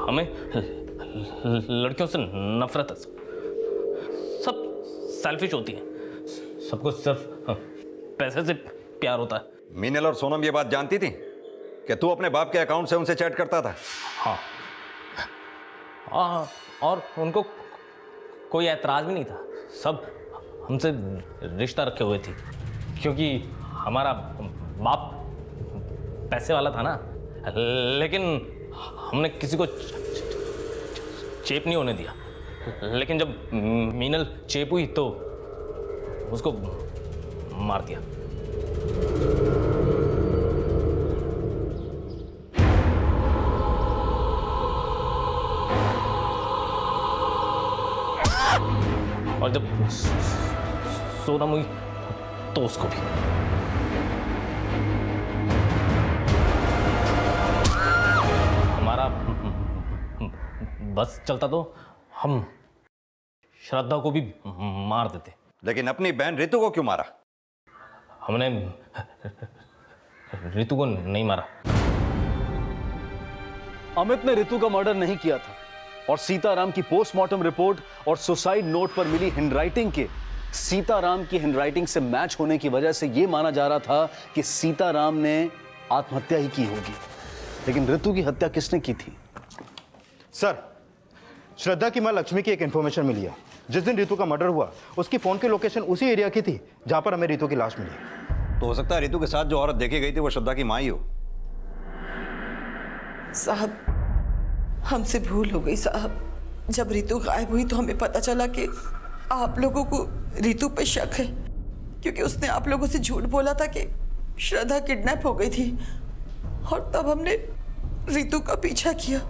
हमें लड़कियों से नफरत है, सब सेल्फिश होती हैं, सबको सिर्फ पैसे से प्यार होता है। मीनल और सोनम ये बात जानती थी कि तू अपने बाप के अकाउंट से उनसे चैट करता था? हाँ, और उनको कोई ऐतराज भी नहीं था, सब हमसे रिश्ता रखे हुए थे, क्योंकि हमारा बाप पैसे वाला था ना। लेकिन हमने किसी को चेप नहीं होने दिया, लेकिन जब मीनल चेप हुई तो उसको मार दिया। और जब सोनम हुई तो उसको भी। हमारा बस चलता तो हम श्रद्धा को भी मार देते। लेकिन अपनी बहन रितु को क्यों मारा? हमने रितु को नहीं मारा। अमित ने रितु का मर्डर नहीं किया था, और सीताराम की पोस्टमार्टम रिपोर्ट और सुसाइड नोट पर मिली हैंडराइटिंग के सीताराम की हैंडराइटिंग से मैच होने की वजह से यह माना जा रहा था कि सीताराम ने आत्महत्या ही की होगी। लेकिन रितु की हत्या किसने की थी? सर, श्रद्धा की मां लक्ष्मी की एक इंफॉर्मेशन मिली है। जिस दिन रितु का मर्डर हुआ उसकी फोन की लोकेशन उसी एरिया की थी जहां पर हमें रितु की लाश मिली। तो हो सकता है रितु के साथ जो औरत देखी गई थी वो श्रद्धा की मां ही हो। साहब, हमसे भूल हो गई साहब। जब रितु गायब हुई तो हमें पता चला कि आप लोगों को रितु पे शक है, क्योंकि उसने आप लोगों से झूठ बोला था कि श्रद्धा किडनैप हो गई थी, और तब हमने रितु का पीछा किया।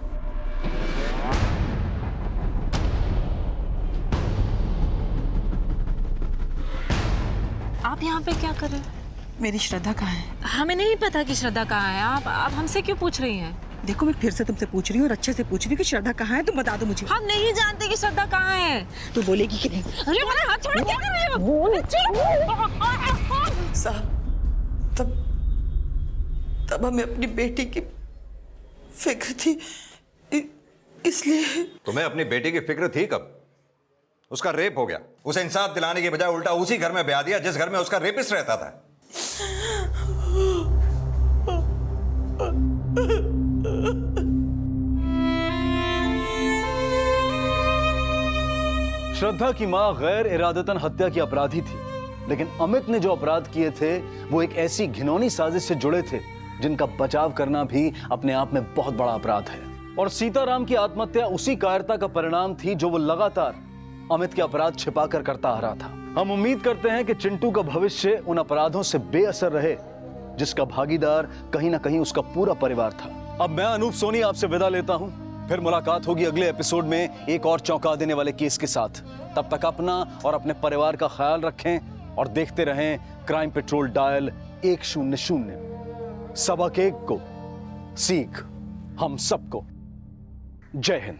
आप यहाँ पे क्या कर रहे हैं? मेरी श्रद्धा कहाँ है? हमें नहीं पता कि श्रद्धा कहाँ है। आप हमसे क्यों पूछ रही हैं? देखो, मैं फिर से तुमसे पूछ रही हूँ और अच्छे से पूछ रही हूँ कि श्रद्धा कहाँ है, तुम बता दो मुझे। हम नहीं जानते कि श्रद्धा कहाँ है। तू बोलेगी कि नहीं? अरे मेरे हाथ छोड़, क्या कर रही हो? साहब, तब हमें अपनी बेटी की फिक्र थी, इसलिए। तुम्हें अपनी बेटी की फिक्र थी कब? उसका रेप हो गया, उसे इंसाफ दिलाने की बजाय उल्टा उसी घर में ब्याह दिया जिस घर में उसका रेपिस्ट रहता था। श्रद्धा की मां गैर इरादतन हत्या की अपराधी थी, लेकिन अमित ने जो अपराध किए थे वो एक ऐसी घिनौनी साजिश से जुड़े थे जिनका बचाव करना भी अपने आप में बहुत बड़ा अपराध है। और सीताराम की आत्महत्या उसी कायरता का परिणाम थी जो वो लगातार अमित के अपराध छिपाकर करता आ रहा था। हम उम्मीद करते हैं कि चिंटू का भविष्य उन अपराधों से बेअसर रहे जिसका भागीदार कहीं ना कहीं उसका पूरा परिवार था। अब मैं अनूप सोनी आपसे विदा लेता हूं, फिर मुलाकात होगी अगले एपिसोड में एक और चौंका देने वाले केस के साथ। तब तक अपना और अपने परिवार का ख्याल रखें और देखते रहें क्राइम पेट्रोल डायल 100। सबक एक को सीख हम सबको। जय हिंद।